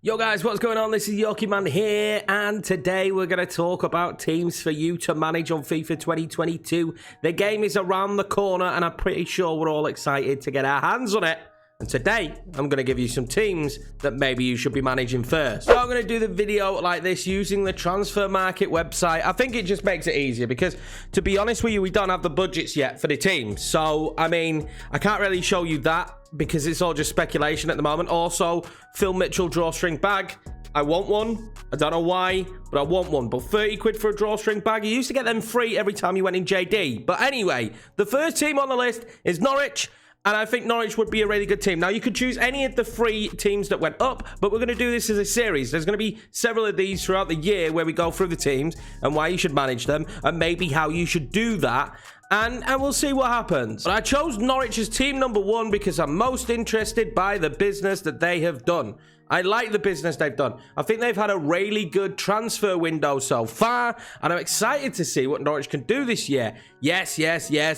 Yo guys, what's going on? This is Yorkiemann here, and today we're going to talk about teams for you to manage on FIFA 2022. The game is around the corner, and I'm pretty sure we're all excited to get our hands on it. And today, I'm going to give you some teams that maybe you should be managing first. So I'm going to do the video like this using the transfer market website. I think it just makes it easier because, to be honest with you, we don't have the budgets yet for the teams. So, I mean, I can't really show you that because it's all just speculation at the moment. Also, Phil Mitchell drawstring bag. I want one. I don't know why, but I want one. But 30 quid for a drawstring bag. You used to get them free every time you went in JD. But anyway, the first team on the list is Norwich. And I think Norwich would be a really good team. Now, you could choose any of the 3 teams that went up, but we're going to do this as a series. There's going to be several of these throughout the year where we go through the teams and why you should manage them and maybe how you should do that. And we'll see what happens. But I chose Norwich as team number 1 because I'm most interested by the business that they have done. I like the business they've done. I think they've had a really good transfer window so far, and I'm excited to see what Norwich can do this year. Yes.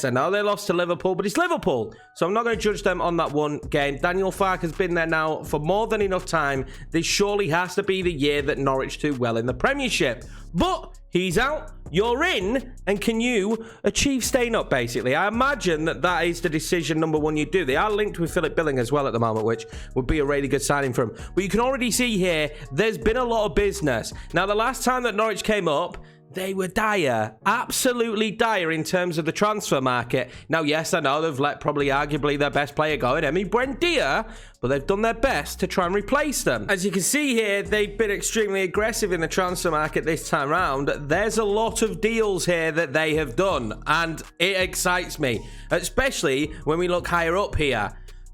I know they lost to Liverpool, but it's Liverpool, so I'm not going to judge them on that one game. Daniel Farke has been there now for more than enough time. This surely has to be the year that Norwich do well in the Premiership. But he's out, you're in, and can you achieve staying up, basically? I imagine that is the decision number 1 you do. They are linked with Philip Billing as well at the moment, which would be a really good signing for him. But you can already see here, there's been a lot of business. Now, the last time that Norwich came up, they were dire, absolutely dire in terms of the transfer market. Now, yes, I know they've let probably arguably their best player go in Emi Buendia, but they've done their best to try and replace them. As you can see here, they've been extremely aggressive in the transfer market this time round. There's a lot of deals here that they have done, and it excites me, especially when we look higher up here.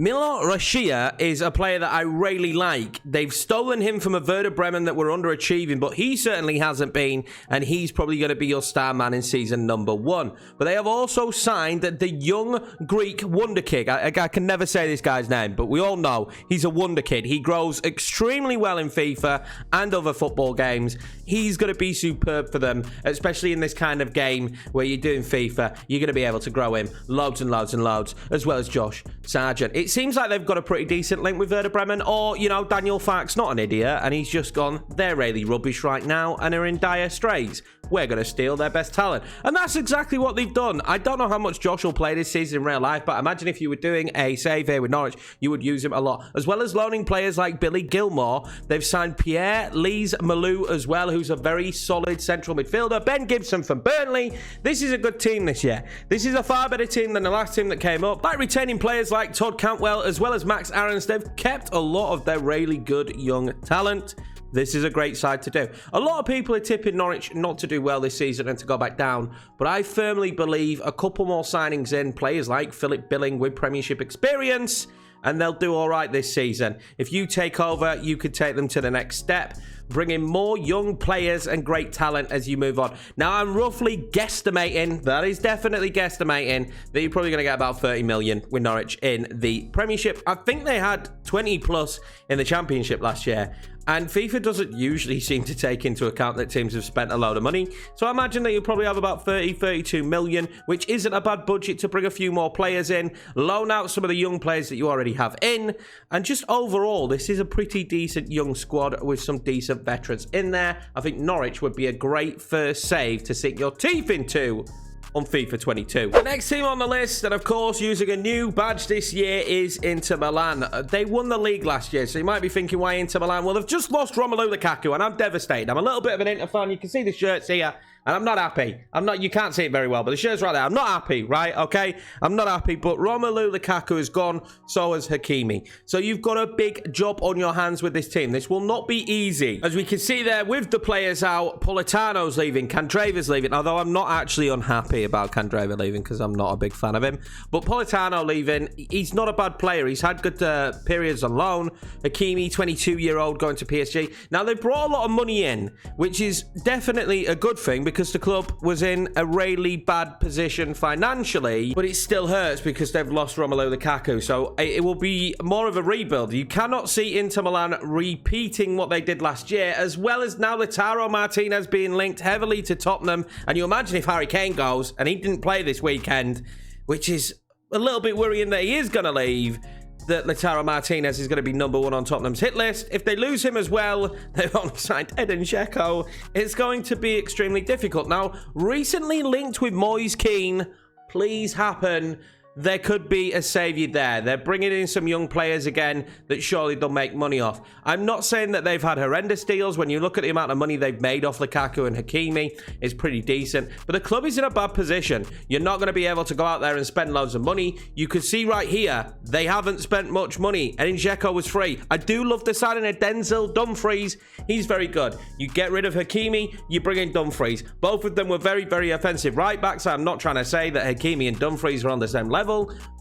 Milo Rashia is a player that I really like. They've stolen him from a Werder Bremen that were underachieving, but he certainly hasn't been, and he's probably going to be your star man in season number 1. But they have also signed the young Greek wonder kid. I can never say this guy's name, but we all know he's a wonder kid. He grows extremely well in FIFA and other football games. He's going to be superb for them, especially in this kind of game where you're doing FIFA. You're going to be able to grow him loads and loads and loads, as well as Josh Sargent. It seems like they've got a pretty decent link with Werder Bremen, or, you know, Daniel Farke's not an idiot, and he's just gone, they're really rubbish right now, and are in dire straits. We're going to steal their best talent. And that's exactly what they've done. I don't know how much Josh will play this season in real life, but imagine if you were doing a save here with Norwich, you would use him a lot. As well as loaning players like Billy Gilmore, they've signed Pierre Lees-Malou as well, who's a very solid central midfielder. Ben Gibson from Burnley. This is a good team this year. This is a far better team than the last team that came up. By retaining players like Todd Cantwell as well as Max Aarons, they've kept a lot of their really good young talent. This is a great side to do. A lot of people are tipping Norwich not to do well this season and to go back down, but I firmly believe a couple more signings in, players like Philip Billing with Premiership experience, and they'll do all right this season. If you take over, you could take them to the next step, bring in more young players and great talent as you move on. Now, I'm roughly guesstimating, that is definitely guesstimating, that you're probably going to get about 30 million with Norwich in the Premiership. I think they had 20 plus in the Championship last year, and FIFA doesn't usually seem to take into account that teams have spent a load of money. So I imagine that you'll probably have about 30, 32 million, which isn't a bad budget to bring a few more players in, loan out some of the young players that you already have in, and just overall, this is a pretty decent young squad with some decent veterans in there. I think Norwich would be a great first save to sink your teeth into on FIFA 22. The next team on the list, and of course using a new badge this year, is Inter Milan. They won the league last year, so you might be thinking, why Inter Milan? Well, they've just lost Romelu Lukaku, and I'm devastated. I'm a little bit of an Inter fan. You can see the shirts here, and I'm not happy. You can't see it very well, but the shirt's right there. I'm not happy, right? Okay? I'm not happy, but Romelu Lukaku is gone, so is Hakimi. So you've got a big job on your hands with this team. This will not be easy. As we can see there, with the players out, Politano's leaving, Candreva's leaving, although I'm not actually unhappy about Candreva leaving because I'm not a big fan of him. But Politano leaving, he's not a bad player. He's had good periods on loan. Hakimi, 22-year-old, going to PSG. Now, they brought a lot of money in, which is definitely a good thing because the club was in a really bad position financially, but it still hurts because they've lost Romelu Lukaku. So it will be more of a rebuild. You cannot see Inter Milan repeating what they did last year, as well as now Lautaro Martinez being linked heavily to Tottenham. And you imagine if Harry Kane goes, and he didn't play this weekend, which is a little bit worrying that he is going to leave. that Lautaro Martinez is going to be #1 on Tottenham's hit list. If they lose him as well, they've only signed Edin Dzeko. It's going to be extremely difficult. Now, recently linked with Moise Kean, please happen. There could be a saviour there. They're bringing in some young players again that surely they'll make money off. I'm not saying that they've had horrendous deals. When you look at the amount of money they've made off Lukaku and Hakimi, it's pretty decent. But the club is in a bad position. You're not going to be able to go out there and spend loads of money. You can see right here, they haven't spent much money. Edin Dzeko was free. I do love the signing of Denzel Dumfries. He's very good. You get rid of Hakimi, you bring in Dumfries. Both of them were very, very offensive right backs. I'm not trying to say that Hakimi and Dumfries are on the same level,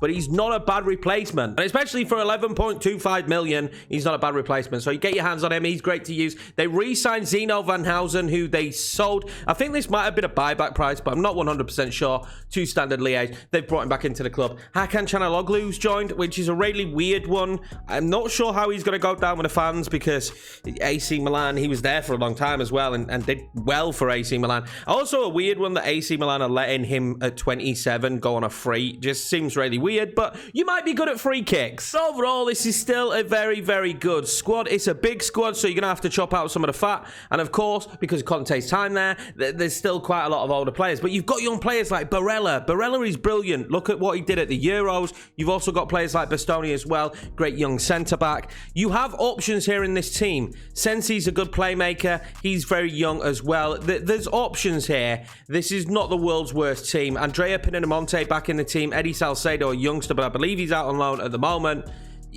but he's not a bad replacement, and especially for 11.25 million, he's not a bad replacement. So you get your hands on him. He's great to use. They re-signed Zeno Van Housen, who they sold. I think this might have been a buyback price, but I'm not 100% sure, to Standard Liège. They've brought him back into the club. Hakan Çalhanoğlu's joined, which is a really weird one. I'm not sure how he's going to go down with the fans, because AC Milan, he was there for a long time as well, and did well for AC Milan. Also a weird one that AC Milan are letting him at 27 go on a free. Just seems really weird, but you might be good at free kicks. Overall, this is still a very, very good squad. It's a big squad, so you're going to have to chop out some of the fat. And of course, because Conte's time there's still quite a lot of older players. But you've got young players like Barella. Barella is brilliant. Look at what he did at the Euros. You've also got players like Bastoni as well. Great young centre-back. You have options here in this team. Sensi's a good playmaker. He's very young as well. There's options here. This is not the world's worst team. Andrea Pinamonte back in the team. Eddie Salcedo, a youngster, but I believe he's out on loan at the moment.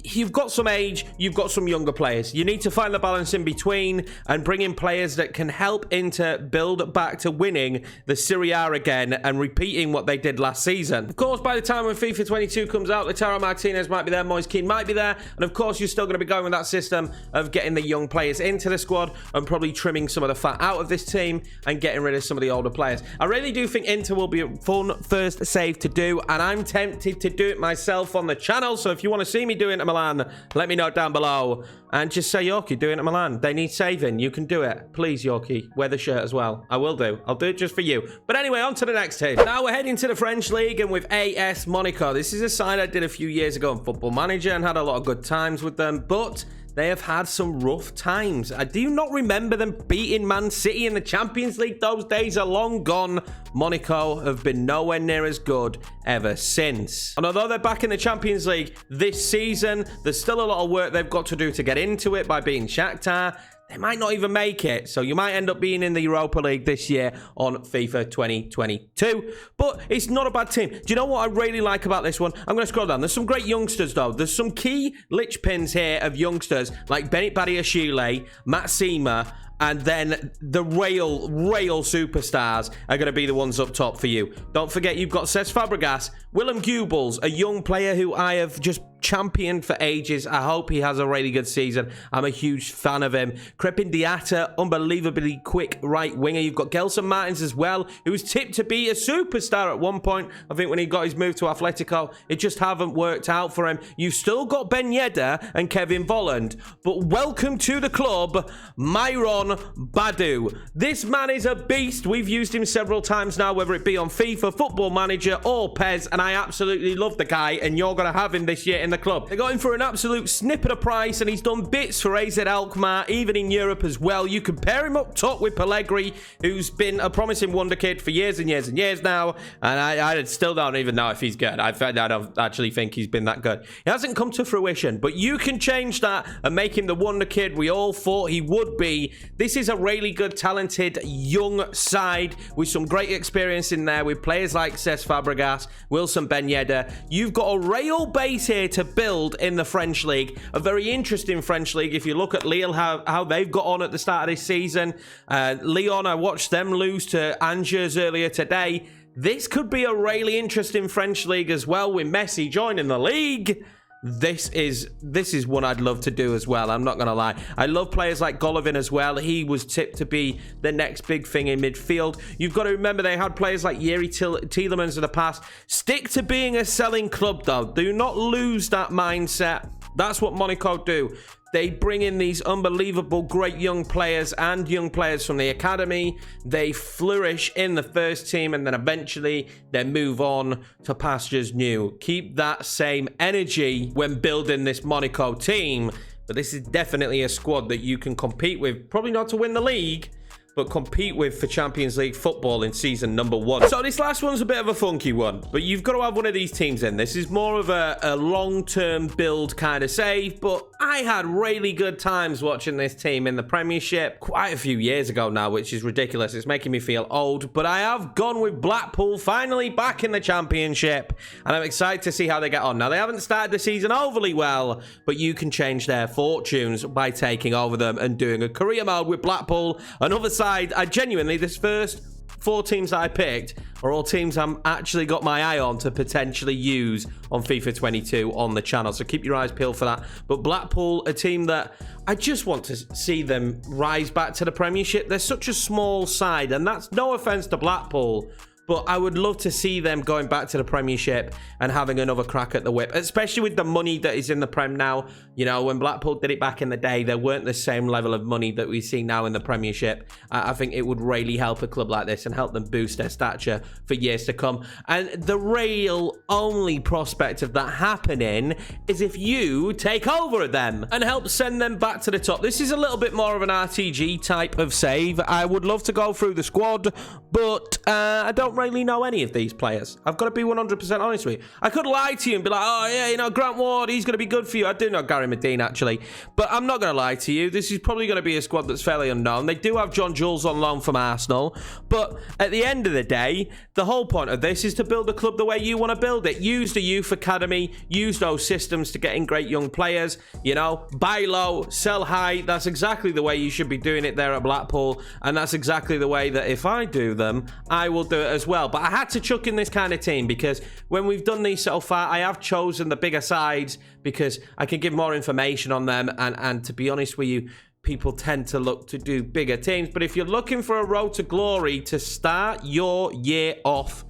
You've got some age, you've got some younger players. You need to find the balance in between and bring in players that can help Inter build back to winning the Serie A again and repeating what they did last season. Of course, by the time when FIFA 22 comes out, Lautaro Martinez might be there, Moise Kean might be there, and of course, you're still going to be going with that system of getting the young players into the squad and probably trimming some of the fat out of this team and getting rid of some of the older players. I really do think Inter will be a fun first save to do, and I'm tempted to do it myself on the channel, so if you want to see me do it Milan, let me know down below and just say, Yorkie, do it at Milan. They need saving. You can do it. Please, Yorkie, wear the shirt as well. I will do. I'll do it just for you. But anyway, on to the next team. Now we're heading to the French League and with AS Monaco. This is a side I did a few years ago on Football Manager and had a lot of good times with them, but they have had some rough times. I do not remember them beating Man City in the Champions League. Those days are long gone. Monaco have been nowhere near as good ever since. And although they're back in the Champions League this season, there's still a lot of work they've got to do to get into it by beating Shakhtar. They might not even make it, so you might end up being in the Europa League this year on FIFA 2022. But it's not a bad team. Do you know what I really like about this one? I'm going to scroll down. There's some great youngsters, though. There's some key linchpins here of youngsters like Bennett Badiashile, Matt Seema, and then the rail superstars are going to be the ones up top for you. Don't forget, you've got Cesc Fabregas, Willem Goebbels, a young player who I have just championed for ages. I hope he has a really good season. I'm a huge fan of him. Crepin Diatta, unbelievably quick right winger. You've got Gelson Martins as well, who was tipped to be a superstar at one point. I think when he got his move to Atletico, it just haven't worked out for him. You've still got Ben Yedder and Kevin Volland, but welcome to the club, Myron Badu. This man is a beast. We've used him several times now, whether it be on FIFA, Football Manager, or PES, and I absolutely love the guy, and you're going to have him this year in the club. They got him for an absolute snippet of price, and he's done bits for AZ Alkmaar, even in Europe as well. You can pair him up top with Pellegrini, who's been a promising wonder kid for years and years and years now, and I still don't even know if he's good. I don't actually think he's been that good. He hasn't come to fruition, but you can change that and make him the wonder kid we all thought he would be. This is a really good, talented, young side with some great experience in there with players like Cesc Fabregas, Wilson Ben Yedder. You've got a real base here to build in the French League. A very interesting French League. If you look at Lille, how they've got on at the start of this season. Lyon, I watched them lose to Angers earlier today. This could be a really interesting French League as well with Messi joining the league. This is one I'd love to do as well. I'm not going to lie. I love players like Golovin as well. He was tipped to be the next big thing in midfield. You've got to remember they had players like Yeri Tielemans in the past. Stick to being a selling club, though. Do not lose that mindset. That's what Monaco do. They bring in these unbelievable great young players and young players from the academy. They flourish in the first team and then eventually they move on to pastures new. Keep that same energy when building this Monaco team. But this is definitely a squad that you can compete with. Probably not to win the league, but compete with for Champions League football in season number 1. So this last one's a bit of a funky one, but you've got to have one of these teams in. This is more of a long-term build kind of save, but I had really good times watching this team in the Premiership quite a few years ago now, which is ridiculous. It's making me feel old, but I have gone with Blackpool, finally back in the Championship, and I'm excited to see how they get on. Now, they haven't started the season overly well, but you can change their fortunes by taking over them and doing a career mode with Blackpool. Another side, I genuinely, this first 4 teams that I picked are all teams I'm actually got my eye on to potentially use on FIFA 22 on the channel. So keep your eyes peeled for that. But Blackpool, a team that I just want to see them rise back to the Premiership. They're such a small side, and that's no offense to Blackpool, but I would love to see them going back to the Premiership and having another crack at the whip, especially with the money that is in the Prem now. You know, when Blackpool did it back in the day, there weren't the same level of money that we see now in the Premiership. I think it would really help a club like this and help them boost their stature for years to come. And the real only prospect of that happening is if you take over them and help send them back to the top. This is a little bit more of an RTG type of save. I would love to go through the squad, but I don't really know any of these players. I've got to be 100% honest with you. I could lie to you and be like, oh yeah, you know, Grant Ward, he's going to be good for you. I do know Gary Medine actually, but I'm not going to lie to you. This is probably going to be a squad that's fairly unknown. They do have John Jules on loan from Arsenal, but at the end of the day, the whole point of this is to build a club the way you want to build it. Use the youth academy, use those systems to get in great young players, you know, buy low, sell high. That's exactly the way you should be doing it there at Blackpool, and that's exactly the way that if I do them, I will do it as well. But I had to chuck in this kind of team because when we've done these so far, I have chosen the bigger sides because I can give more information on them, and to be honest with you, people tend to look to do bigger teams. But if you're looking for a road to glory to start your year off,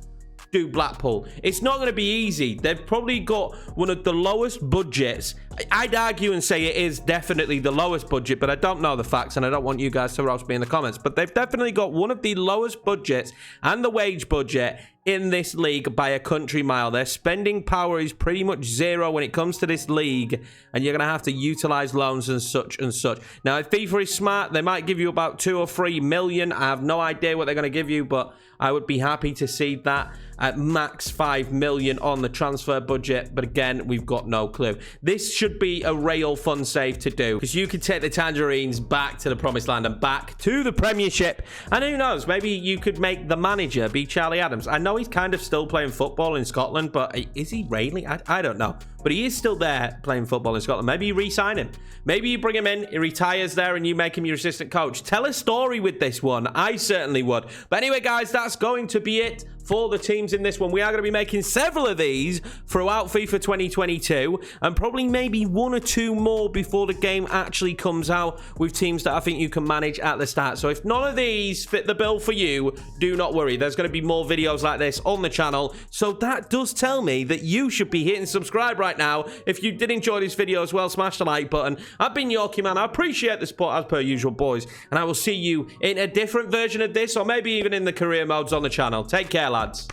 do Blackpool. It's not going to be easy. They've probably got one of the lowest budgets. I'd argue and say it is definitely the lowest budget, but I don't know the facts and I don't want you guys to roast me in the comments. But they've definitely got one of the lowest budgets and the wage budget in this league by a country mile. Their spending power is pretty much zero when it comes to this league, and you're going to have to utilize loans and such and such. Now, if FIFA is smart, they might give you about 2 or 3 million. I have no idea what they're going to give you, but I would be happy to see that at max 5 million on the transfer budget. But again, we've got no clue. This should be a real fun save to do because you could take the Tangerines back to the promised land and back to the Premiership. And who knows, maybe you could make the manager be Charlie Adams. I know he's kind of still playing football in Scotland, but is he really? I don't know. But he is still there playing football in Scotland. Maybe you re-sign him. Maybe you bring him in, he retires there, and you make him your assistant coach. Tell a story with this one. I certainly would. But anyway, guys, that's going to be it for the teams in this one. We are going to be making several of these throughout FIFA 2022, and probably maybe 1 or 2 more before the game actually comes out with teams that I think you can manage at the start. So if none of these fit the bill for you, do not worry. There's going to be more videos like this on the channel. So that does tell me that you should be hitting subscribe right now. If you did enjoy this video as well, smash the like button. I've been Yorkiemann. I appreciate the support as per usual, boys, and I will see you in a different version of this, or maybe even in the career modes on the channel. Take care, lads.